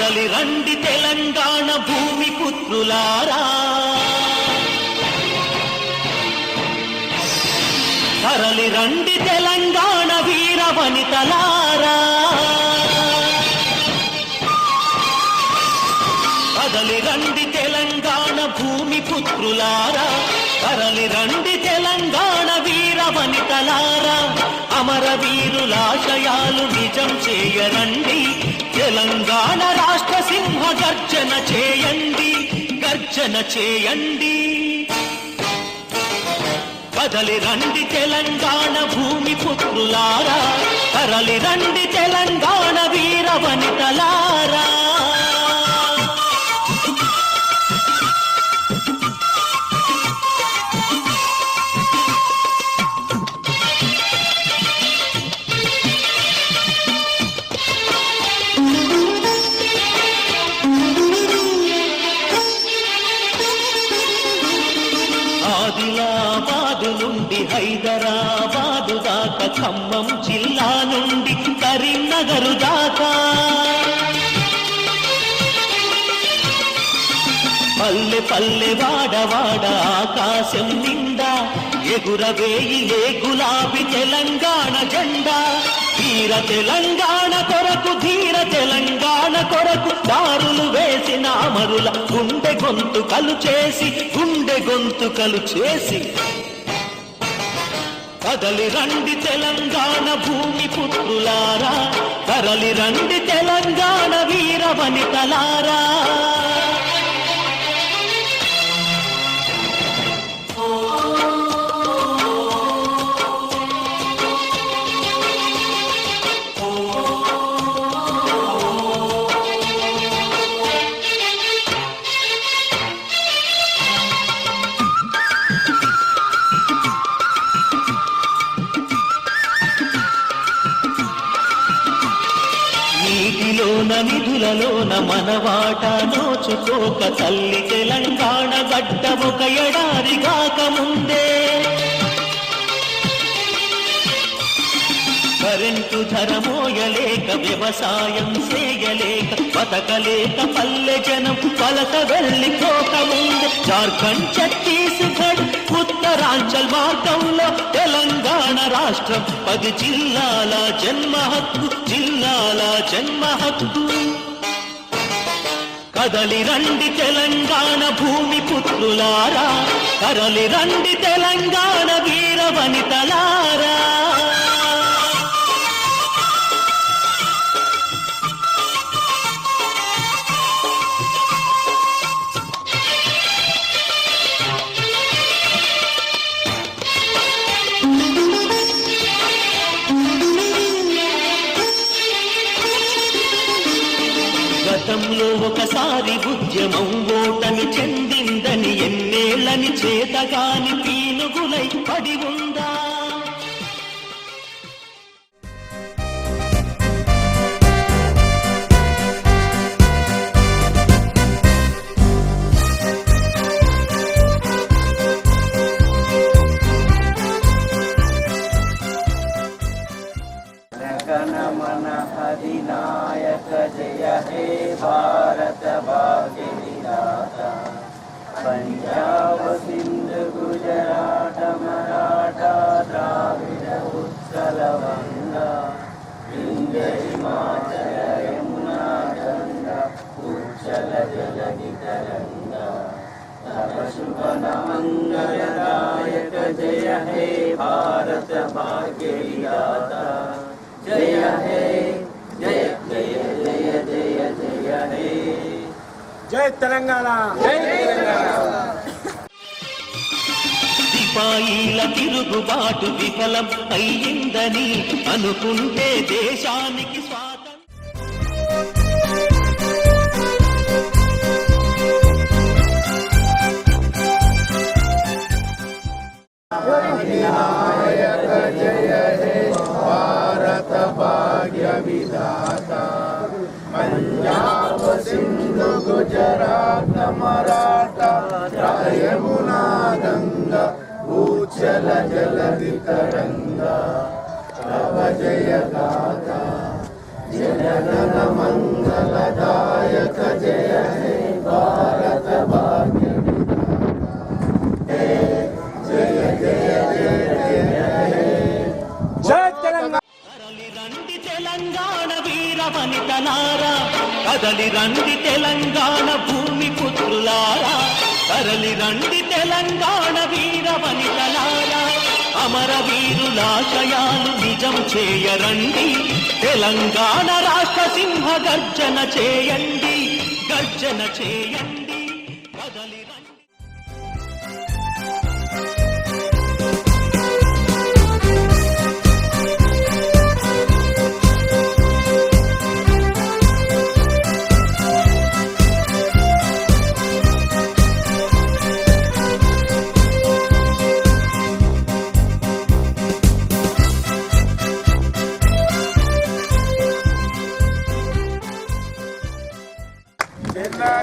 కదలి రండి తెలంగాణ భూమి పుత్రులారా, తరలి రండి తెలంగాణ వీర వనితలారా, కదలి రండి తెలంగాణ భూమి పుత్రులారా, తరలి రండి తెలంగాణ వీర వనితలారా, అమరవీరులాశయాలు నిజం చేయరండి, తెలంగాణ రాష్ట్ర సింహ గర్జన చేయండి, గర్జన చేయండి. కదలి రండి తెలంగాణ భూమి పుత్రులారా, తరలి రండి తెలంగాణ వీర వనితలారా. ఆదిలాబాదు నుండి హైదరాబాదు దాకా, ఖమ్మం జిల్లా నుండి కరీంనగర్ దాకా, పల్లె పల్లె వాడవాడ ఆకాశం నిండా ఎగురవేయి ఏ గులాబీ తెలంగాణ జెండా. ధీర తెలంగాణ కొరకు, ధీర తెలంగాణ కొరకు దారులు వేసిన అమరుల గుండె గొంతుకలు చేసి, గుండె గొంతుకలు చేసి, కదలి రండి తెలంగాణ భూమి పుత్రులారా, తరలి రండి తెలంగాణ వీర వనితలారా. నీటిలోన నిధులలోన మనవాట నోచుకోక, తల్లి తెలంగాణ గడ్డ ఒక ఎడారి కాకముందే, కరెంటు ధర మోయలేక, వ్యవసాయం చేయలేక, బతకలేక పల్లె జనం వలస వెళ్ళిపోకముందే, జార్ఖండ్ ఛత్తీస్గఢ్ ఉత్తరాంచల్ మార్గంలో తెలంగాణ రాష్ట్రం 10 జిల్లాల జన్మ హక్కు, జిల్లాల జన్మ హక్కు. కదలి రండి తెలంగాణ భూమి పుత్రులారా, తరలి రండి తెలంగాణ వీర వనితలారా. గతంలో ఒకసారి ఉద్యమం ఓటమి చెందిందని, ఎన్నేళ్ళని చేతగాని పీనుగులై పడి ఉందా. మన అధినాయక జయ హే భారత భాగ్య విధాత, పంజాబ్ సింధు గుజరాట మరాఠా ద్రావిడ ఉత్కల వంగ, వింధ్య హిమాచల యమునా గంగా ఉజ్జల జలధి తరంగ, తవ శుభ మంగళదాయక జయ హే భారత భాగ్య విధాత. జయ హే జయ జయ జయ జయ జయ హే జై తెలంగాణ, జై తెలంగాణ. సిపాయిల తిరుగుబాటు విఫలం అయ్యిందని అనుకుంటే దేశానికి స్వాతంత్ర్యం. జయ హే భారత భాగ్య విధాత, పంజాబ్ సింధు గుజరాత మరాఠా యమునా గంగా ఉజ్జల జలధి తరంగ, తవ జయ గాథ జనగణ మంగళదాయక नायक जय हे भारत भाग्य जय जय जय जय तेलंगाना కదలి రండి తెలంగాణ వీర వనితలారా, కదలి రండి తెలంగాణ భూమి పుత్రులారా, తరలి రండి తెలంగాణ వీర వనితలారా, అమర వీరులాశయాలు నిజం చేయరండి, తెలంగాణ రాష్ట్ర సింహ గర్జన చేయండి, గర్జన చేయండి, కదలి రండి.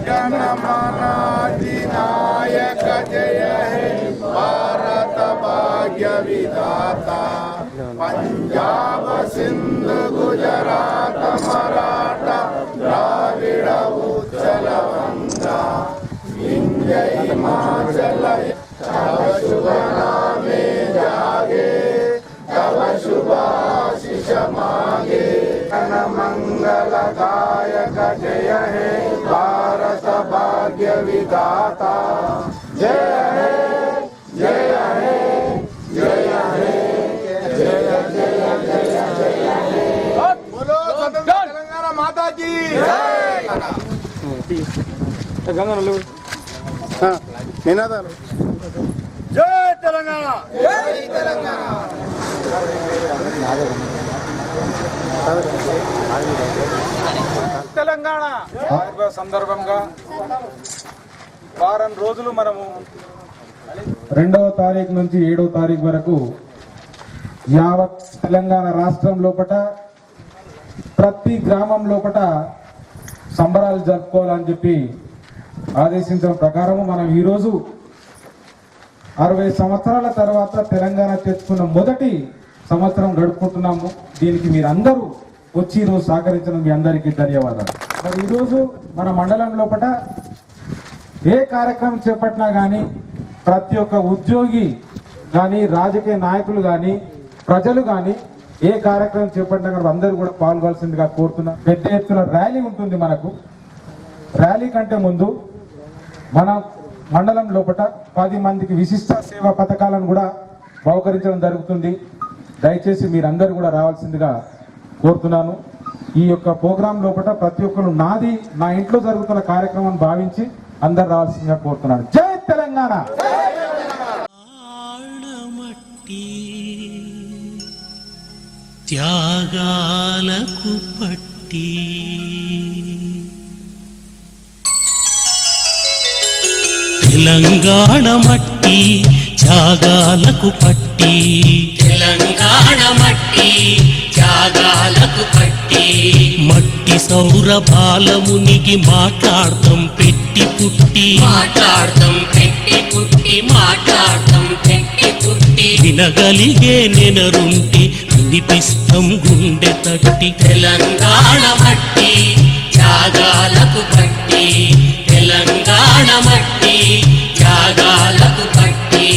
जनगण नायक जय हे भारत भाग्य विधाता पंजाब सिंध गुजरात मराठा द्राविड़ उच्चल गंगा विंध्य हिमाचल तव शुभ नामे जागे तव शुभ आशीष मांगे मंगलदायक जय हे भारत भाग्य विधाता जय हे जय हे जय हे जय जय जय जय हे बोलो स्वतंत्र तेलंगाना माता की जय जय तेलंगाना जय तेलंगाना తెలంగాణ ఆవిర్భావ సందర్భంగా వారం రోజులు మనము 2వ తారీఖు నుంచి 7వ తారీఖు వరకు యావత్ తెలంగాణ రాష్ట్రం లోపట ప్రతి గ్రామం లోపట సంబరాలు జరుపుకోవాలని చెప్పి ఆదేశించిన ప్రకారము మనం ఈరోజు 60 సంవత్సరాల తర్వాత తెలంగాణ తెచ్చుకున్న మొదటి సంవత్సరం గడుపుకుంటున్నాము. దీనికి మీరందరూ వచ్చి ఈరోజు సహకరించిన మీ అందరికీ ధన్యవాదాలు. మరి ఈరోజు మన మండలం లోపల ఏ కార్యక్రమం చేపట్టినా కానీ ప్రతి ఒక్క ఉద్యోగి కానీ రాజకీయ నాయకులు కానీ ప్రజలు కానీ ఏ కార్యక్రమం చేపట్టినా కానీ అందరూ కూడా పాల్గొల్సిందిగా కోరుతున్నాం. పెద్ద ఎత్తున ర్యాలీ ఉంటుంది. మనకు ర్యాలీ కంటే ముందు మన మండలం లోపల 10 మందికి విశిష్ట సేవా పథకాలను కూడా బహుకరించడం జరుగుతుంది. దయచేసి మీరందరూ కూడా రావాల్సిందిగా కోరుతున్నాను. ఈ యొక్క ప్రోగ్రాం లోపల ప్రతి ఒక్కరు నాది నా ఇంట్లో జరుగుతున్న కార్యక్రమం భావించి అందరు రావాల్సిందిగా కోరుతున్నాను. జై తెలంగాణ. త్యాగాలకు పట్టి తెలంగాణ మట్టి త్యాగాలకు పట్టి, తెలంగాణ మట్టి త్యాగాలకు పట్టి, మట్టి సౌరభాలమునికి మాట్లాడతాం పెట్టి పుట్టి, మాట్లాడతాం పెట్టి పుట్టి, మాట్లాడతాం పెట్టి పుట్టి, వినగలిగే నెనరుంటి వినిపిస్తాం గుండె తట్టి, తెలంగాణ మట్టి త్యాగాలకు పట్టి, తెలంగాణ మట్టి త్యాగాలకు పట్టి.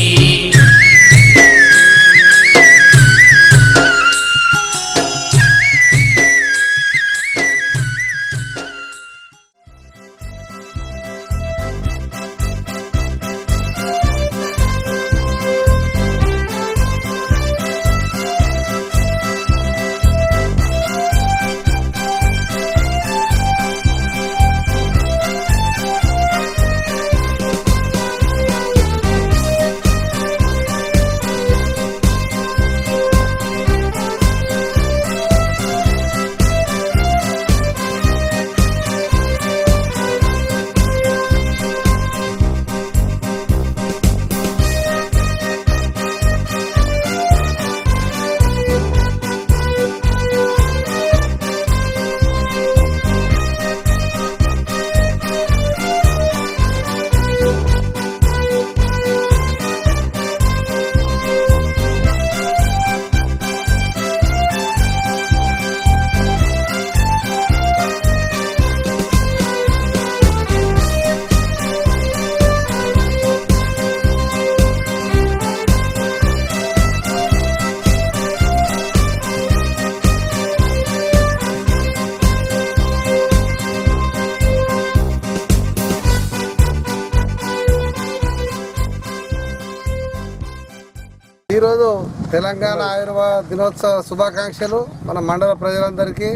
ఈరోజు తెలంగాణ ఆయుర్వేద దినోత్సవ శుభాకాంక్షలు మన మండల ప్రజలందరికీ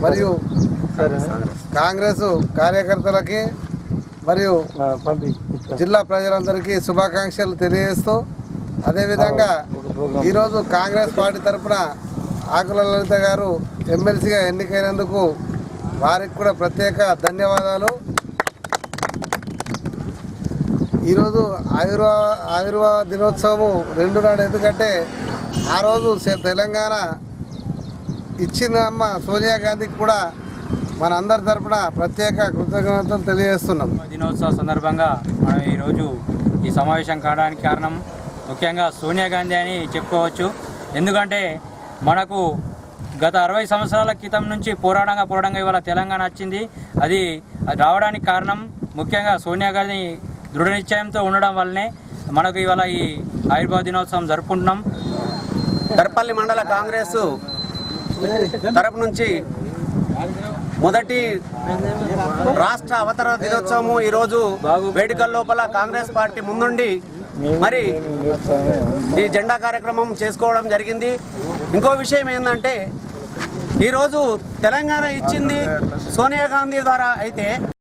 మరియు కాంగ్రెస్ కార్యకర్తలకి మరియు జిల్లా ప్రజలందరికీ శుభాకాంక్షలు తెలియజేస్తూ అదేవిధంగా ఈరోజు కాంగ్రెస్ పార్టీ తరఫున ఆకుల లలిత గారు ఎమ్మెల్సీగా ఎన్నికైనందుకు వారికి కూడా ప్రత్యేక ధన్యవాదాలు. ఈరోజు ఆయుర్వేద దినోత్సవం 2 నాడు, ఎందుకంటే ఆ రోజు తెలంగాణ ఇచ్చిన అమ్మ సోనియా గాంధీకి కూడా మన అందరి తరపున ప్రత్యేక కృతజ్ఞతలు తెలియజేస్తున్నాం. దినోత్సవ సందర్భంగా మనం ఈరోజు ఈ సమావేశం కావడానికి కారణం ముఖ్యంగా సోనియా గాంధీ అని చెప్పుకోవచ్చు. ఎందుకంటే మనకు గత 60 సంవత్సరాల క్రితం నుంచి పోరాడంగా ఇవాళ తెలంగాణ వచ్చింది. అది రావడానికి కారణం ముఖ్యంగా సోనియా గాంధీ దృఢ నిశ్చయంతో ఉండడం వల్లనే మనకు ఇవాళ ఈ ఆయుర్వేద దినోత్సవం జరుపుకుంటున్నాం. దర్పల్లి మండల కాంగ్రెస్ తరపు నుంచి మొదటి రాష్ట్ర అవతరణ దినోత్సవం ఈరోజు వేడుకల లోపల కాంగ్రెస్ పార్టీ ముందుండి మరి ఈ జెండా కార్యక్రమం చేసుకోవడం జరిగింది. ఇంకో విషయం ఏంటంటే ఈరోజు తెలంగాణ ఇచ్చింది సోనియా గాంధీ ద్వారా అయితే